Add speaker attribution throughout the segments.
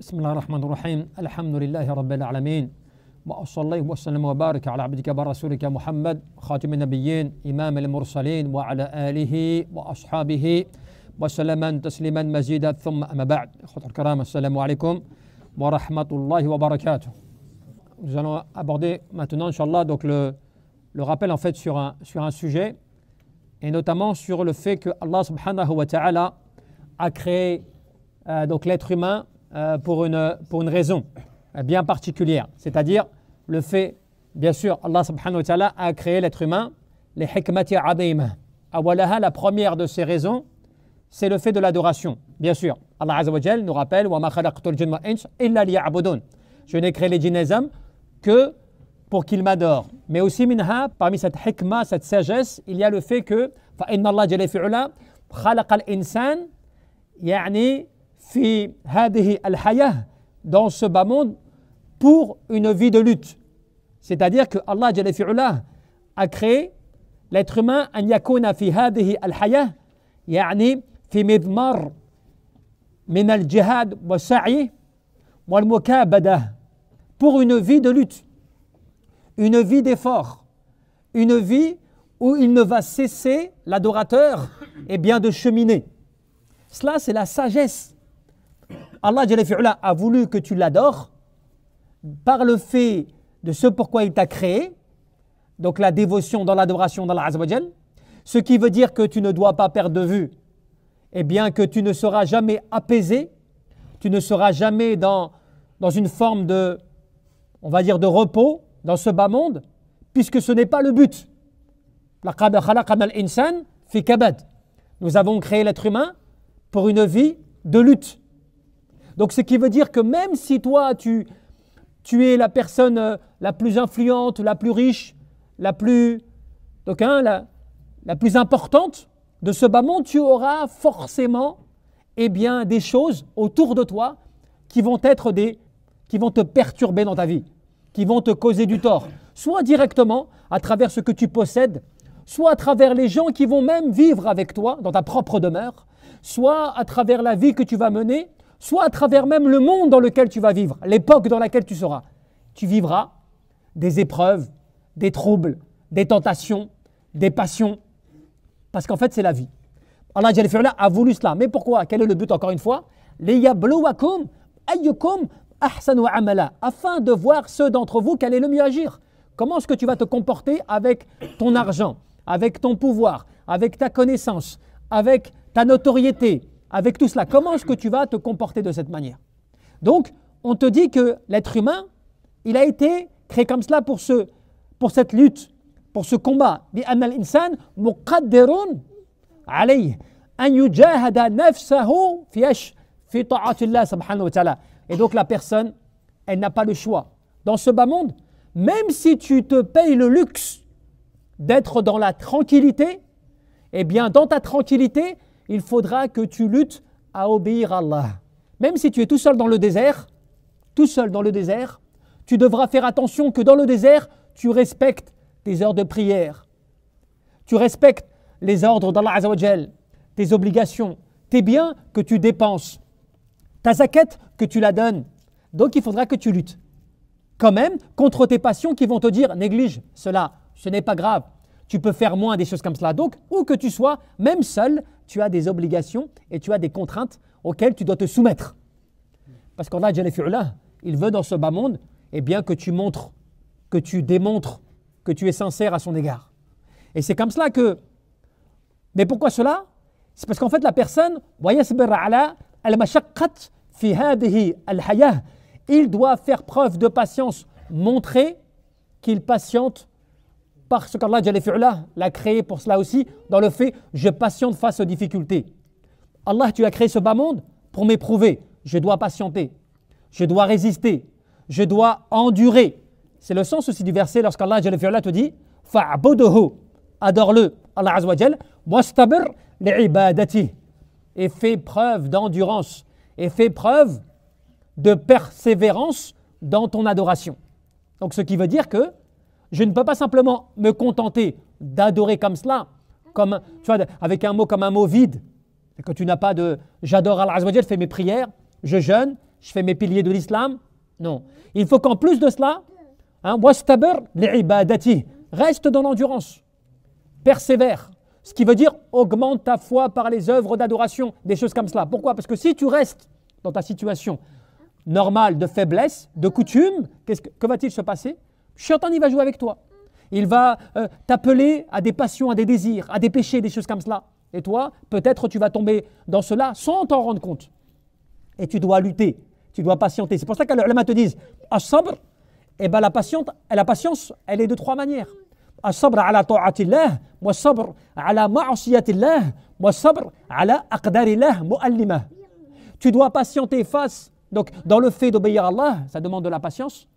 Speaker 1: بسم الله الرحمن الرحيم الحمد لله رب العالمين وصلى وسلم وبارك على عبدك ورسولك محمد خاتم النبيين إمام المرسلين وعلى آله وأصحابه وسلم تسليما مزيدا ثم أما بعد إخوة الكرام السلام عليكم ورحمة الله وبركاته. Nous allons aborder maintenant Inch'Allah donc le rappel en fait sur un sujet et notamment sur le fait que Allah subhanahu wa ta'ala a créé donc l'être humain pour une raison bien particulière, c'est-à-dire le fait, bien sûr, Allah subhanahu wa ta'ala a créé l'être humain, les hikmati adima. Awalaha, la première de ces raisons, c'est le fait de l'adoration. Bien sûr, Allah azza wa jal nous rappelle wa ma khalaqtul jinna wal insa illa liya'budun. Je n'ai créé les djinns et les hommes que pour qu'ils m'adorent. Mais aussi minha, parmi cette hikma, cette sagesse, il y a le fait que fa inna Allah jalla fi'ala khalaqal insan yani fi hadhihi al-hayah, dans ce bas monde, pour une vie de lutte. C'est-à-dire que Allah Jalla fi'ala a créé l'être humain an yakuna fi hadhihi al-hayah yani fi midmar min al-jihad wa sa'i wal mukabada, pour une vie de lutte, une vie d'effort, une vie où il ne va cesser l'adorateur de cheminer. Cela c'est la sagesse. Allah Jalla fi'ala a voulu que tu l'adores par le fait de ce pourquoi il t'a créé, donc la dévotion dans l'adoration d'Allah Azza wa Jal, ce qui veut dire que tu ne dois pas perdre de vue, que tu ne seras jamais apaisé, tu ne seras jamais dans une forme de, on va dire, de repos dans ce bas monde, puisque ce n'est pas le but. Laqad khalaqna al-insan fi kabad. Nous avons créé l'être humain pour une vie de lutte. Donc ce qui veut dire que même si toi tu es la personne la plus influente, la plus riche, la plus importante de ce bas monde, tu auras forcément des choses autour de toi qui vont te perturber dans ta vie, qui vont te causer du tort, soit directement à travers ce que tu possèdes, soit à travers les gens qui vont même vivre avec toi dans ta propre demeure, soit à travers la vie que tu vas mener, soit à travers même le monde dans lequel tu vas vivre, l'époque dans laquelle tu seras. Tu vivras des épreuves, des troubles, des tentations, des passions, parce qu'en fait c'est la vie. Allah Jalla fi'ala a voulu cela. Mais pourquoi? Quel est le but encore une fois? Liyabluwakum ayyukum ahsanu amala, afin de voir ceux d'entre vous quel est le mieux agir. Comment est-ce que tu vas te comporter avec ton argent, avec ton pouvoir, avec ta connaissance, avec ta notoriété, avec tout cela, comment est-ce que tu vas te comporter de cette manière? Donc, on te dit que l'être humain, il a été créé comme cela pour cette lutte, pour ce combat. بأن الإنسان مقدر عليه أن يجاهد نفسه في طاعة الله سبحانه وتعالى. Et donc la personne, elle n'a pas le choix. Dans ce bas monde, même si tu te payes le luxe d'être dans la tranquillité, dans ta tranquillité, il faudra que tu luttes à obéir à Allah. Même si tu es tout seul dans le désert, tu devras faire attention que dans le désert, tu respectes tes heures de prière. Tu respectes les ordres d'Allah Azza wa Jal, tes obligations, tes biens que tu dépenses, ta zakat que tu la donnes. Donc il faudra que tu luttes. Quand même, contre tes passions qui vont te dire, néglige cela, ce n'est pas grave. Tu peux faire moins des choses comme cela. Donc, où que tu sois, même seul, tu as des obligations et tu as des contraintes auxquelles tu dois te soumettre. Parce qu'Allah Jalla fi'ala, il veut dans ce bas monde, que tu montres, que tu démontres que tu es sincère à son égard. Et c'est comme cela que... Mais pourquoi cela? C'est parce qu'en fait la personne, il doit faire preuve de patience, montrer qu'il patiente, parce qu'Allah Jalla fi'ala l'a créé pour cela aussi, dans le fait je patiente face aux difficultés. Allah, tu as créé ce bas monde pour m'éprouver. Je dois patienter, je dois résister, je dois endurer. C'est le sens aussi du verset lorsqu'Allah Jalla fi'ala te dit fa'buduhu, adore-le, Allah Azza wa Jal, wastabir li'ibadati, et fais preuve d'endurance, et fais preuve de persévérance dans ton adoration. Donc ce qui veut dire que je ne peux pas simplement me contenter d'adorer comme cela, comme, tu vois, comme un mot vide. Que tu n'as pas de j'adore Allah Azza wa Jal, fais mes prières, je jeûne, je fais mes piliers de l'islam. Non. Il faut qu'en plus de cela, wastabir li'ibadati, reste dans l'endurance, persévère. Ce qui veut dire augmente ta foi par les œuvres d'adoration, des choses comme cela. Pourquoi? Parce que si tu restes dans ta situation normale de faiblesse, de coutume, que va-t-il se passer? Shaitan, il va jouer avec toi. Il va t'appeler à des passions, à des désirs, à des péchés, des choses comme cela. Et toi, peut-être tu vas tomber dans cela sans t'en rendre compte. Et tu dois lutter, tu dois patienter. C'est pour ça que les ulama te disent as-sabr, et ben la patience, elle est de 3 manières. As-sabr ala ta'atillah, wa sabr ala ma'asiyatillah, wa sabr ala aqdarillah mu'allima. Tu dois patienter face, donc dans le fait d'obéir à Allah, ça demande de la patience.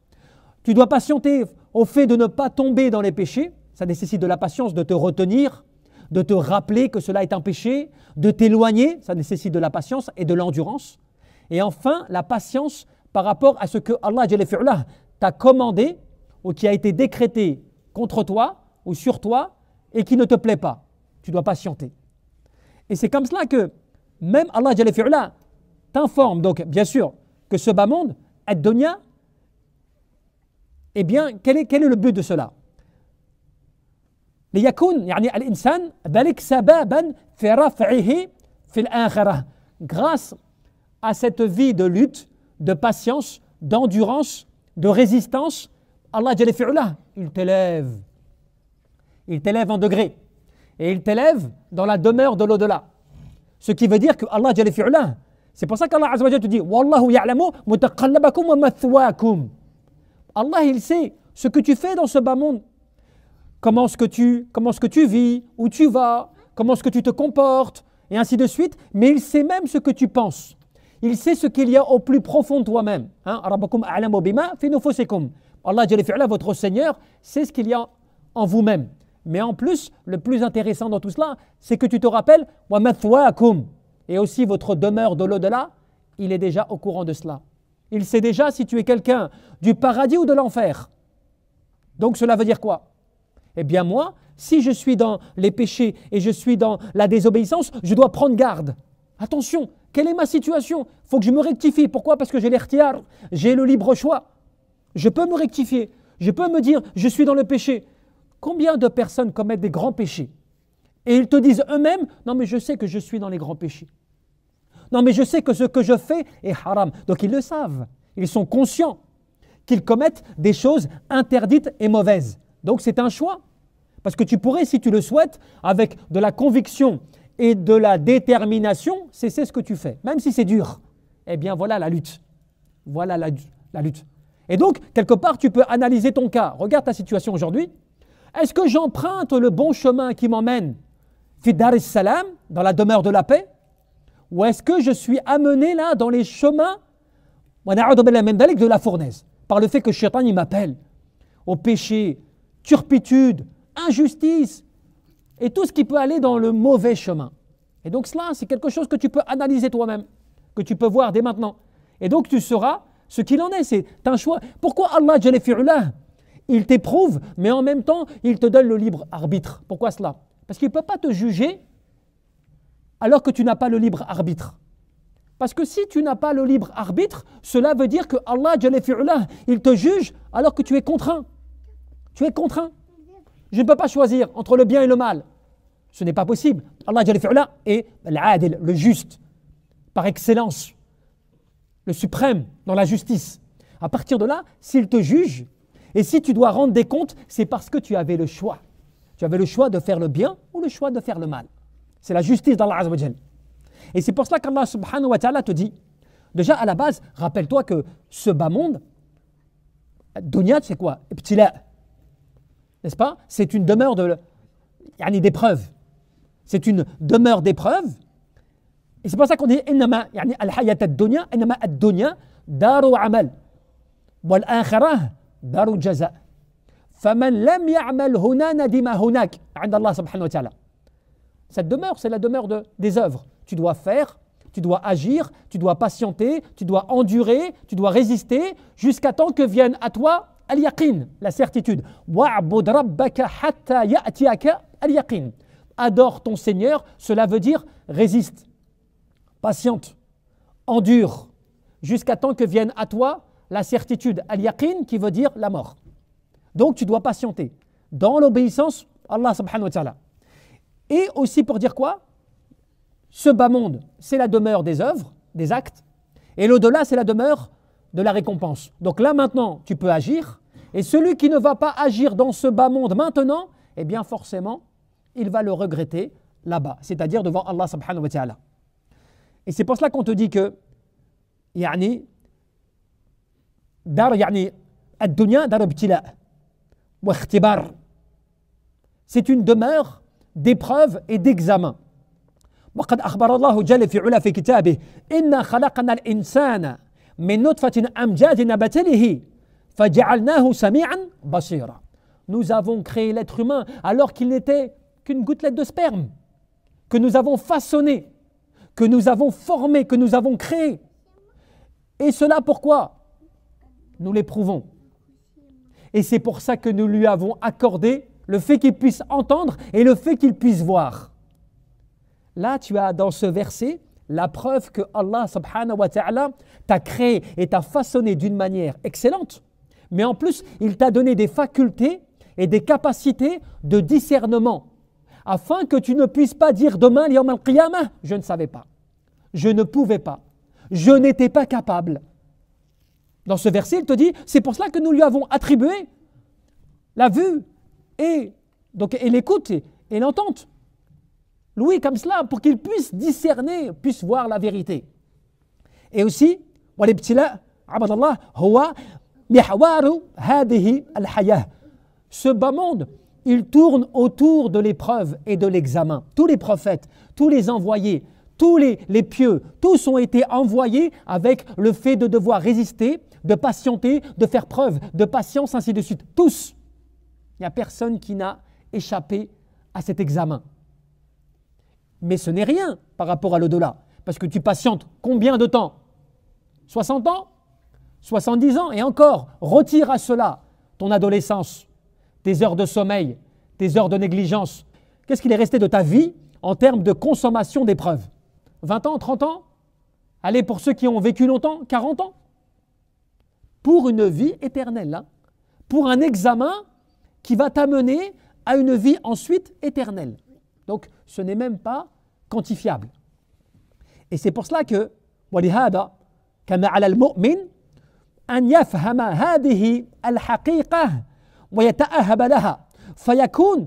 Speaker 1: Tu dois patienter au fait de ne pas tomber dans les péchés, ça nécessite de la patience, de te retenir, de te rappeler que cela est un péché, de t'éloigner, ça nécessite de la patience et de l'endurance. Et enfin, la patience par rapport à ce que Allah t'a commandé ou qui a été décrété contre toi ou sur toi et qui ne te plaît pas. Tu dois patienter. Et c'est comme cela que même Allah t'informe, donc bien sûr, que ce bas monde, ad-dunya, eh bien, quel est le but de cela? ليكون يعني الإنسان ذلك سببا في رفعه في الآخرة. Grâce à cette vie de lutte, de patience, d'endurance, de résistance, Allah il t'élève. Il t'élève en degré. Et il t'élève dans la demeure de l'au-delà. Ce qui veut dire que Allah, c'est pour ça qu'Allah Azza wa Jalla te dit Wallahu ya'lamu mutaqallabakum wa mathwaakum. Allah, il sait ce que tu fais dans ce bas monde. Comment est-ce que tu vis, où tu vas, comment est-ce que tu te comportes, et ainsi de suite. Mais il sait même ce que tu penses. Il sait ce qu'il y a au plus profond de toi-même. Rabbakum a'lamu bima fi nufusikum. Allah, votre Seigneur, sait ce qu'il y a en vous-même. Mais en plus, le plus intéressant dans tout cela, c'est que tu te rappelles wa mathwaakum. Et aussi votre demeure de l'au-delà, il est déjà au courant de cela. Il sait déjà si tu es quelqu'un du paradis ou de l'enfer. Donc cela veut dire quoi? Eh bien moi, si je suis dans les péchés et je suis dans la désobéissance, je dois prendre garde. Attention, quelle est ma situation? Il faut que je me rectifie. Pourquoi? Parce que j'ai l'ikhtiyar, j'ai le libre choix. Je peux me rectifier. Je peux me dire, je suis dans le péché. Combien de personnes commettent des grands péchés? Et ils te disent eux-mêmes, non mais je sais que je suis dans les grands péchés. Non mais je sais que ce que je fais est haram. Donc ils le savent. Ils sont conscients qu'ils commettent des choses interdites et mauvaises. Donc c'est un choix. Parce que tu pourrais, si tu le souhaites, avec de la conviction et de la détermination, cesser ce que tu fais. Même si c'est dur. Eh bien voilà la lutte. Voilà la lutte. Et donc, quelque part, tu peux analyser ton cas. Regarde ta situation aujourd'hui. Est-ce que j'emprunte le bon chemin qui m'emmène fi dar salam, dans la demeure de la paix? Ou est-ce que je suis amené là dans les chemins de la fournaise? Par le fait que Shaitan il m'appelle au péché, turpitude, injustice et tout ce qui peut aller dans le mauvais chemin. Et donc cela, c'est quelque chose que tu peux analyser toi-même, que tu peux voir dès maintenant. Et donc tu sauras ce qu'il en est, c'est un choix. Pourquoi Allah, il t'éprouve, mais en même temps, il te donne le libre arbitre? Pourquoi cela? Parce qu'il ne peut pas te juger alors que tu n'as pas le libre arbitre. Parce que si tu n'as pas le libre arbitre, cela veut dire que Allah, il te juge alors que tu es contraint. Tu es contraint. Je ne peux pas choisir entre le bien et le mal. Ce n'est pas possible. Allah est l'adil, le juste, par excellence, le suprême dans la justice. À partir de là, s'il te juge, et si tu dois rendre des comptes, c'est parce que tu avais le choix. Tu avais le choix de faire le bien ou le choix de faire le mal. C'est la justice d'Allah Azza wa Jal. Et c'est pour cela qu'Allah subhanahu wa ta'ala te dit, déjà à la base, rappelle-toi que ce bas monde, dunya, c'est quoi? Ibtila. N'est-ce pas? C'est une demeure d'épreuve. C'est une demeure d'épreuve. Et c'est pour ça qu'on dit innama al-hayat ad-dunya, innama ad-dunya daru amal wal akhirah daru jaza. Faman lam ya'mal huna nadima hunak 'inda Allah subhanahu wa ta'ala. Cette demeure, c'est la demeure des œuvres. Tu dois faire, tu dois agir, tu dois patienter, tu dois endurer, tu dois résister jusqu'à temps que vienne à toi al-yaqin, la certitude. Wa'bud rabbaka hatta ya'tiyaka al-yaqin. Adore ton Seigneur, cela veut dire résiste, patiente, endure, jusqu'à temps que vienne à toi la certitude, al-yaqin, qui veut dire la mort. Donc tu dois patienter dans l'obéissance à Allah subhanahu wa ta'ala. Et aussi pour dire quoi? Ce bas monde, c'est la demeure des œuvres, des actes, et l'au-delà, c'est la demeure de la récompense. Donc là maintenant, tu peux agir, et celui qui ne va pas agir dans ce bas monde maintenant, eh bien forcément, il va le regretter là-bas, c'est-à-dire devant Allah subhanahu wa ta'ala. Et c'est pour cela qu'on te dit que يعني دار يعني الدنيا دار ابتلاء واختبار. C'est une demeure d'épreuve et d'examen. وقد أخبر الله جل في علا في كتابه إنا خلقنا الإنسان من نطفة أمجاد نبتله فجعلناه سميعا بصيرا. Nous avons créé l'être humain alors qu'il n'était qu'une gouttelette de sperme, que nous avons façonné, que nous avons formé, que nous avons créé. Et cela pourquoi? Nous l'éprouvons. Et c'est pour ça que nous lui avons accordé le fait qu'il puisse entendre et le fait qu'il puisse voir. Là, tu as dans ce verset la preuve que Allah subhanahu wa ta'ala t'a créé et t'a façonné d'une manière excellente. Mais en plus, il t'a donné des facultés et des capacités de discernement afin que tu ne puisses pas dire demain, Yawm al-Qiyamah, je ne savais pas, je ne pouvais pas, je n'étais pas capable. Dans ce verset, il te dit, c'est pour cela que nous lui avons attribué la vue et l'écoute et l'entente. L'ouïe comme cela, pour qu'il puisse discerner, puisse voir la vérité. Et aussi, والابتلاء عبد الله هو محور هذه الحياة. Ce bas monde, il tourne autour de l'épreuve et de l'examen. Tous les prophètes, tous les envoyés, tous les pieux, tous ont été envoyés avec le fait de devoir résister, de patienter, de faire preuve de patience, ainsi de suite. Tous. Il n'y a personne qui n'a échappé à cet examen. Mais ce n'est rien par rapport à l'au-delà. Parce que tu patientes combien de temps? 60 ans? 70 ans? Et encore, retire à cela ton adolescence, tes heures de sommeil, tes heures de négligence. Qu'est-ce qu'il est resté de ta vie en termes de consommation d'épreuves? 20 ans, 30 ans? Allez, pour ceux qui ont vécu longtemps, 40 ans? Pour une vie éternelle, hein? Pour un examen qui va t'amener à une vie ensuite éternelle. Donc, ce n'est même pas quantifiable. Et c'est pour cela que ولهذا كان على المؤمن أن يفهم هذه الحقيقة ويتأهب لها فيكون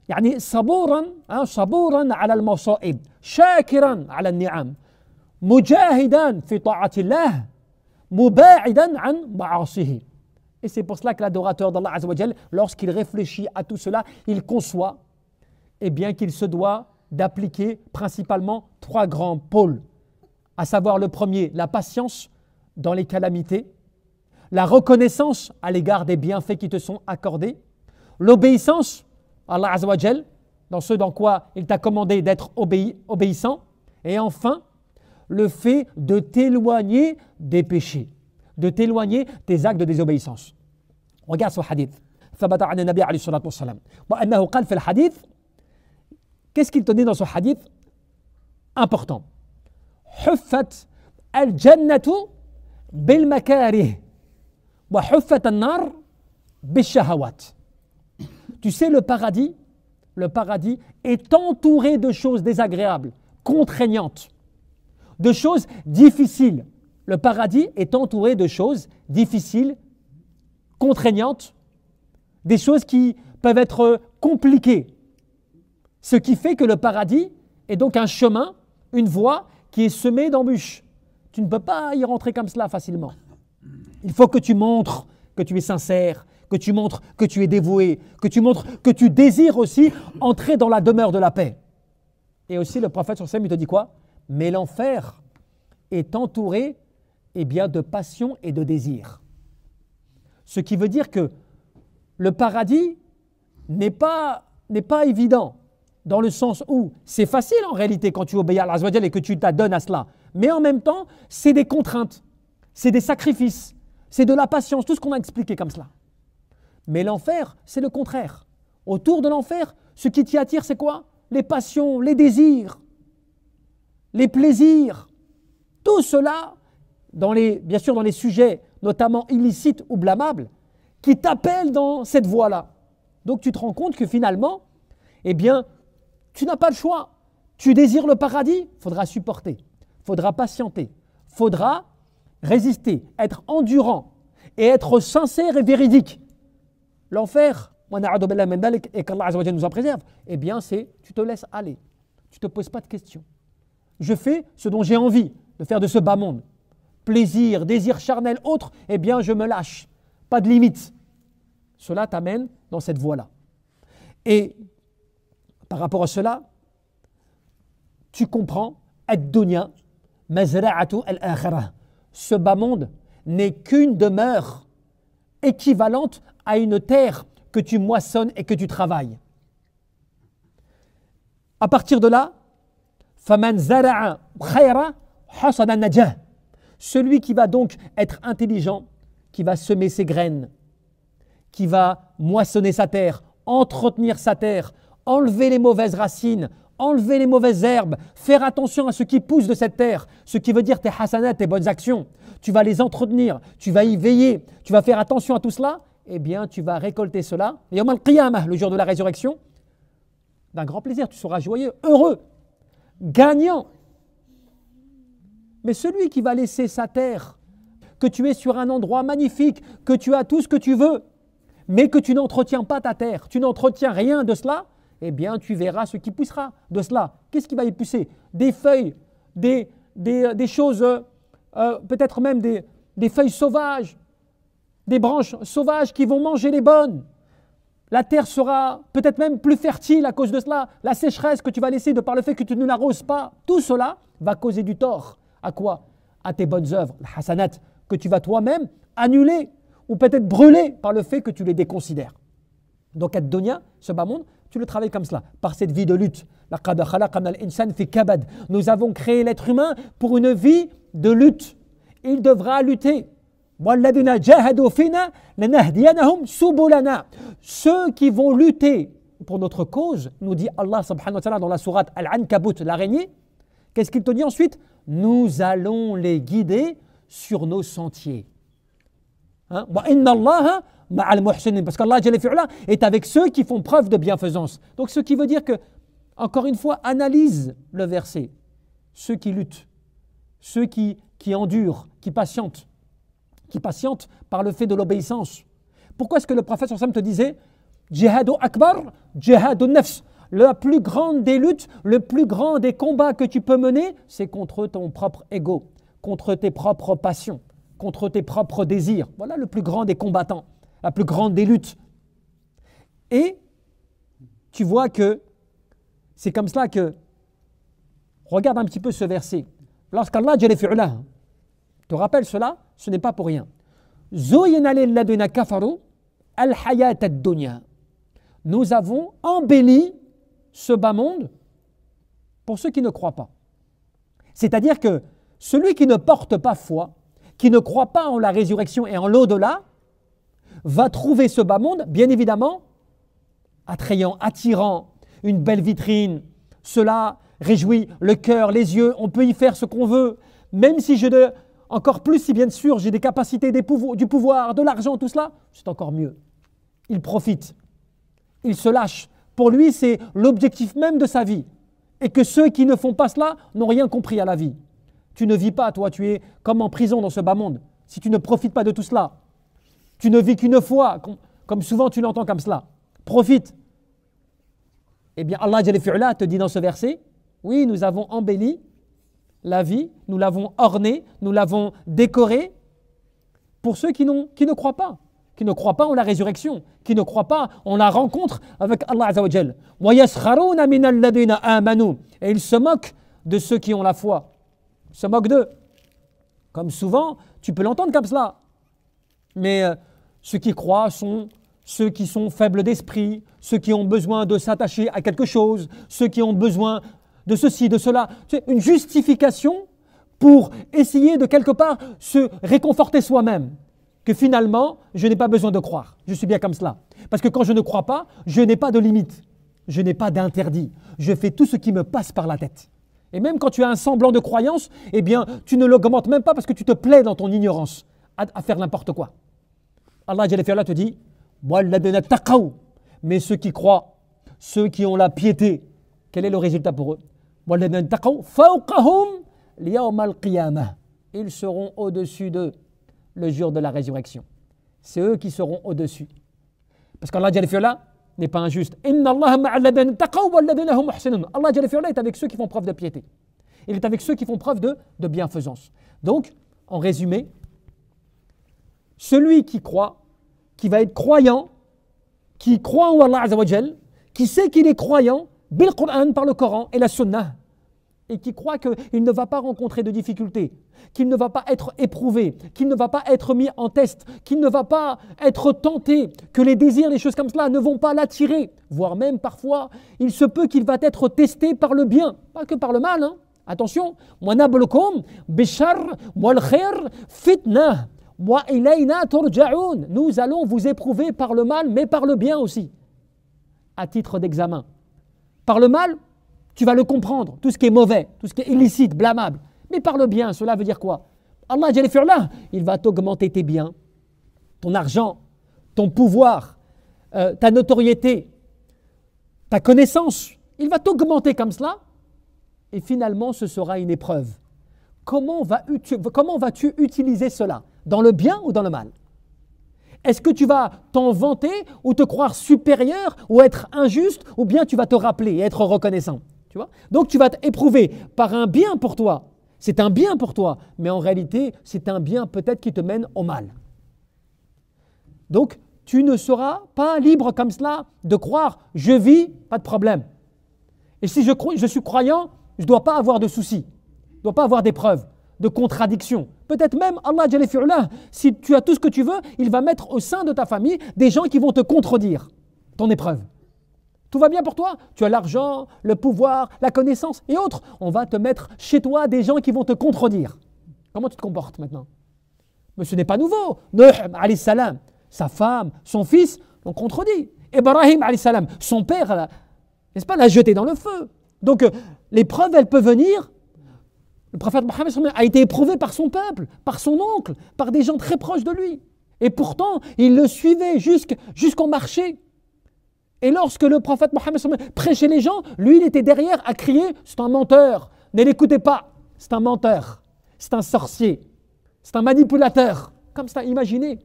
Speaker 1: يعني صبورا على المصائب شاكرا على النعم مجاهدا في طاعة الله مباعدا عن معاصيه. Et c'est pour cela que l'adorateur d'Allah Azza wa Jal, lorsqu'il réfléchit à tout cela, il conçoit eh bien qu'il se doit d'appliquer principalement 3 grands pôles, à savoir le premier, la patience dans les calamités, la reconnaissance à l'égard des bienfaits qui te sont accordés, l'obéissance à Allah Azza wa Jal, dans ce dans quoi il t'a commandé d'être obéissant, et enfin, le fait de t'éloigner des péchés, de t'éloigner des actes de désobéissance. Regarde ce hadith. ثبت عن النبي عليه الصلاة والسلام وأنه قال في الحديث. Qu'est-ce qu'il te dit dans ce hadith? Important. حفت الجنة بالمكاره وحفت النار بالشهوات. Tu sais, le paradis est entouré de choses désagréables, contraignantes, de choses difficiles. Le paradis est entouré de choses difficiles, contraignantes, des choses qui peuvent être compliquées. Ce qui fait que le paradis est donc un chemin, une voie qui est semée d'embûches. Tu ne peux pas y rentrer comme cela facilement. Il faut que tu montres que tu es sincère, que tu montres que tu es dévoué, que tu montres que tu désires aussi entrer dans la demeure de la paix. Et aussi le prophète sur scène, il te dit quoi? Mais l'enfer est entouré de passion et de désir. Ce qui veut dire que le paradis n'est pas évident, dans le sens où c'est facile en réalité quand tu obéis à Allah Azza wa Jal et que tu t'adonnes à cela. Mais en même temps, c'est des contraintes, c'est des sacrifices, c'est de la patience, tout ce qu'on a expliqué comme cela. Mais l'enfer, c'est le contraire. Autour de l'enfer, ce qui t'y attire, c'est quoi? Les passions, les désirs, les plaisirs. Tout cela bien sûr dans les sujets notamment illicites ou blâmables, qui t'appellent dans cette voie-là. Donc tu te rends compte que finalement, eh bien, tu n'as pas le choix. Tu désires le paradis, il faudra supporter, il faudra patienter, il faudra résister, être endurant et être sincère et véridique. L'enfer, et qu'Allah Azza wa Jalla nous en préserve, eh bien c'est, tu te laisses aller, tu ne te poses pas de questions. Je fais ce dont j'ai envie de faire de ce bas monde. Plaisir, désir charnel, autre, eh bien je me lâche, pas de limite. Cela t'amène dans cette voie-là. Et par rapport à cela, tu comprends, ad-dunya mazra'atu al-akhirah. Ce bas monde n'est qu'une demeure équivalente à une terre que tu moissonnes et que tu travailles. À partir de là, faman zara'a khayra hasada najah. Celui qui va donc être intelligent, qui va semer ses graines, qui va moissonner sa terre, entretenir sa terre, enlever les mauvaises racines, enlever les mauvaises herbes, faire attention à ce qui pousse de cette terre, ce qui veut dire tes hasanat, tes bonnes actions. Tu vas les entretenir, tu vas y veiller, tu vas faire attention à tout cela, eh bien tu vas récolter cela. Et Yawm al-Qiyamah, le jour de la résurrection, d'un grand plaisir, tu seras joyeux, heureux, gagnant. Mais celui qui va laisser sa terre, que tu es sur un endroit magnifique, que tu as tout ce que tu veux, mais que tu n'entretiens pas ta terre, tu n'entretiens rien de cela, eh bien tu verras ce qui poussera de cela. Qu'est-ce qui va y pousser? Des feuilles, des choses, peut-être même des feuilles sauvages, des branches sauvages qui vont manger les bonnes. La terre sera peut-être même plus fertile à cause de cela. La sécheresse que tu vas laisser de par le fait que tu ne l'arroses pas, tout cela va causer du tort. À quoi? À tes bonnes œuvres, la hasanat, que tu vas toi-même annuler ou peut-être brûler par le fait que tu les déconsidères. Donc, ad-dunya, ce bas monde, tu le travailles comme cela, par cette vie de lutte. Nous avons créé l'être humain pour une vie de lutte. Il devra lutter. Ceux qui vont lutter pour notre cause, nous dit Allah subhanahu wa ta'ala dans la sourate Al-Ankabut, l'araignée, qu'est-ce qu'il te dit ensuite? Nous allons les guider sur nos sentiers. Hein? Parce qu'Allah est avec ceux qui font preuve de bienfaisance. Donc ce qui veut dire que, encore une fois, analyse le verset. Ceux qui luttent, ceux qui endurent, qui patientent par le fait de l'obéissance. Pourquoi est-ce que le prophète sallam te disait Jihadu akbar, jihadu nafs. La plus grande des luttes, le plus grand des combats que tu peux mener, c'est contre ton propre ego, contre tes propres passions, contre tes propres désirs. Voilà le plus grand des combattants, la plus grande des luttes. Et tu vois que c'est comme cela que, regarde un petit peu ce verset. Lorsqu'Allah te rappelle cela, ce n'est pas pour rien. Nous avons embelli ce bas monde pour ceux qui ne croient pas. C'est-à-dire que celui qui ne porte pas foi, qui ne croit pas en la résurrection et en l'au-delà, va trouver ce bas monde, bien évidemment, attrayant, attirant, une belle vitrine. Cela réjouit le cœur, les yeux, on peut y faire ce qu'on veut. Même si encore plus si bien sûr j'ai des capacités, du pouvoir, de l'argent, tout cela, c'est encore mieux. Il profite, il se lâche. Pour lui, c'est l'objectif même de sa vie. Et que ceux qui ne font pas cela n'ont rien compris à la vie. Tu ne vis pas, toi, tu es comme en prison dans ce bas monde. Si tu ne profites pas de tout cela, tu ne vis qu'une fois, comme souvent tu l'entends comme cela. Profite. Eh bien, Allah te dit dans ce verset, oui, nous avons embelli la vie, nous l'avons ornée, nous l'avons décorée pour ceux qui ne croient pas. Qui ne croient pas en la résurrection, qui ne croient pas en la rencontre avec Allah Azza wa Jal. Et ils se moquent de ceux qui ont la foi. Ils se moquent d'eux. Comme souvent, tu peux l'entendre comme cela. Mais ceux qui croient sont ceux qui sont faibles d'esprit, ceux qui ont besoin de s'attacher à quelque chose, ceux qui ont besoin de ceci, de cela. C'est une justification pour essayer de quelque part se réconforter soi-même. Que finalement, je n'ai pas besoin de croire. Je suis bien comme cela. Parce que quand je ne crois pas, je n'ai pas de limite. Je n'ai pas d'interdit. Je fais tout ce qui me passe par la tête. Et même quand tu as un semblant de croyance, eh bien, tu ne l'augmentes même pas parce que tu te plais dans ton ignorance à faire n'importe quoi. Allah Jalla fi'ala te dit وَالَّذِينَ اتَّقَوْا. Mais ceux qui croient, ceux qui ont la piété, quel est le résultat pour eux? وَالَّذِينَ اتَّقَوْا فَوْقَهُمْ لِيَوْمَ الْقِيَامَةِ. Ils seront au-dessus d'eux le jour de la résurrection. C'est eux qui seront au-dessus. Parce qu'Allah Jalla fi'ala n'est pas injuste. Inna Allah ma'a alladhina taqaw walladhina hum muhsinun. Allah Jalla fi'ala est avec ceux qui font preuve de piété. Il est avec ceux qui font preuve de bienfaisance. Donc, en résumé, celui qui croit, qui va être croyant, qui croit en Allah Azza wa Jal, qui sait qu'il est croyant, bil Qur'an, par le Coran et la Sunnah, et qui croit qu'il ne va pas rencontrer de difficultés, qu'il ne va pas être éprouvé, qu'il ne va pas être mis en test, qu'il ne va pas être tenté, que les désirs, les choses comme cela ne vont pas l'attirer, voire même parfois, il se peut qu'il va être testé par le bien, pas que par le mal. Hein. Attention, wa nablukum bishar wal khair fitnah wa ilayna turja'un. Nous allons vous éprouver par le mal, mais par le bien aussi, à titre d'examen. Par le mal, tu vas le comprendre, tout ce qui est mauvais, tout ce qui est illicite, blâmable. Mais par le bien, cela veut dire quoi? Allah Jalla fi'ala, il va t'augmenter tes biens, ton argent, ton pouvoir, ta notoriété, ta connaissance. Il va t'augmenter comme cela et finalement ce sera une épreuve. Comment vas-tu utiliser cela? Dans le bien ou dans le mal? Est-ce que tu vas t'en vanter ou te croire supérieur ou être injuste ou bien tu vas te rappeler et être reconnaissant? Tu vois? Donc tu vas t'éprouver par un bien pour toi. C'est un bien pour toi, mais en réalité, c'est un bien peut-être qui te mène au mal. Donc, tu ne seras pas libre comme cela de croire « je vis, pas de problème ». Et si je suis croyant, je ne dois pas avoir de soucis, je ne dois pas avoir d'épreuves, de contradictions. Peut-être même, Allah Jalla fi'ala, si tu as tout ce que tu veux, il va mettre au sein de ta famille des gens qui vont te contredire ton épreuve. Tout va bien pour toi? Tu as l'argent, le pouvoir, la connaissance et autres. On va te mettre chez toi des gens qui vont te contredire. Comment tu te comportes maintenant? Mais ce n'est pas nouveau. Nuh alayhi salam, sa femme, son fils l'ont contredit. Ibrahim alayhi salam, son père, n'est-ce pas, l'a jeté dans le feu. Donc l'épreuve, elle peut venir. Le prophète Mohammed a été éprouvé par son peuple, par son oncle, par des gens très proches de lui. Et pourtant, il le suivait jusqu'au marché. Et lorsque le prophète Mohammed prêchait les gens, lui, il était derrière à crier « c'est un menteur, ne l'écoutez pas, c'est un menteur, c'est un sorcier, c'est un manipulateur ». Comme ça, imaginez,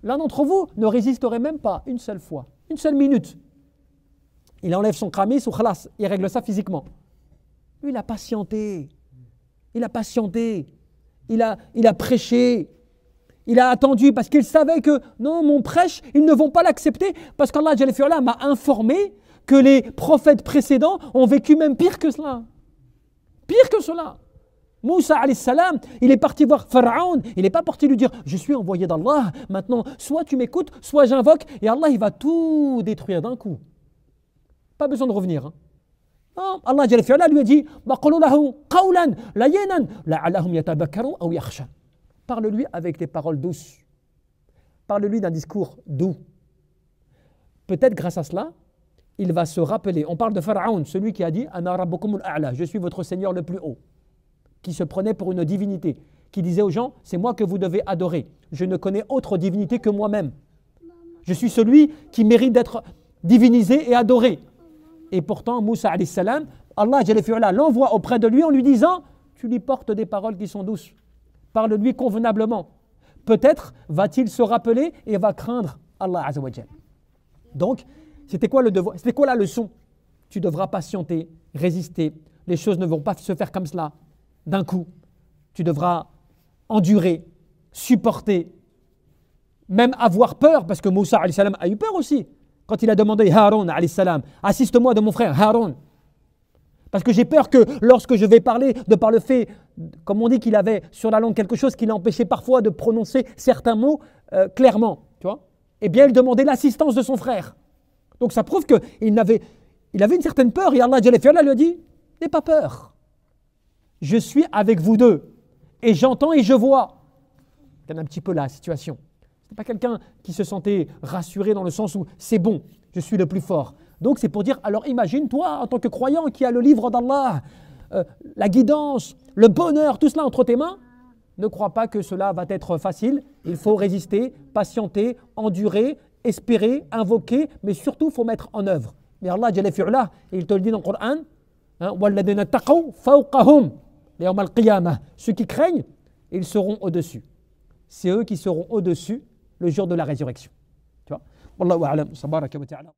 Speaker 1: l'un d'entre vous ne résisterait même pas une seule fois, une seule minute. Il enlève son khamis ou khalas, il règle ça physiquement. Lui, il a patienté, il a prêché. Il a attendu parce qu'il savait que non, mon prêche, ils ne vont pas l'accepter parce qu'Allah Jalla fi'ala m'a informé que les prophètes précédents ont vécu même pire que cela. Pire que cela. Moussa alayhi salam, il est parti voir Pharaon, il n'est pas parti lui dire « Je suis envoyé d'Allah, maintenant soit tu m'écoutes, soit j'invoque et Allah il va tout détruire d'un coup. » Pas besoin de revenir. Hein. Non, Allah Jalla fi'ala lui a dit « Qulu lahu qawlan layyinan la'allahum yatadhakkarun aw yakhshan » Parle-lui avec des paroles douces. Parle-lui d'un discours doux. Peut-être grâce à cela, il va se rappeler. On parle de Pharaon, celui qui a dit « Ana rabbukumul a'la » je suis votre Seigneur le plus haut, qui se prenait pour une divinité, qui disait aux gens « C'est moi que vous devez adorer. Je ne connais autre divinité que moi-même. Je suis celui qui mérite d'être divinisé et adoré. » Et pourtant, Moussa alayhi salam, Allah Jalla fi'ala l'envoie auprès de lui en lui disant « Tu lui portes des paroles qui sont douces. Parle-lui convenablement. Peut-être va-t-il se rappeler et va craindre Allah Azza wa Jal. » Donc, c'était quoi le devoir? C'était quoi la leçon? Tu devras patienter, résister. Les choses ne vont pas se faire comme cela, d'un coup. Tu devras endurer, supporter, même avoir peur, parce que Moussa alayhi salam a eu peur aussi. Quand il a demandé Haroun alayhi salam, assiste-moi de mon frère Haroun. Parce que j'ai peur que lorsque je vais parler, de par le fait, comme on dit qu'il avait sur la langue quelque chose qui l'empêchait parfois de prononcer certains mots clairement, tu vois, eh bien il demandait l'assistance de son frère. Donc ça prouve qu'il avait une certaine peur et Allah Jalla fi'ala lui a dit « N'aie pas peur, je suis avec vous deux et j'entends et je vois. » C'est un petit peu la situation. Ce n'est pas quelqu'un qui se sentait rassuré dans le sens où c'est bon, je suis le plus fort. Donc c'est pour dire, alors imagine toi en tant que croyant qui a le livre d'Allah la guidance, le bonheur, tout cela entre tes mains, ne crois pas que cela va être facile. Il faut résister, patienter, endurer, espérer, invoquer, mais surtout il faut mettre en œuvre. Mais Allah, il te le dit dans le Coran, hein, ceux qui craignent, ils seront au-dessus. C'est eux qui seront au-dessus le jour de la résurrection. Tu vois? Wallahu a'lam, tabaraka wa ta'ala.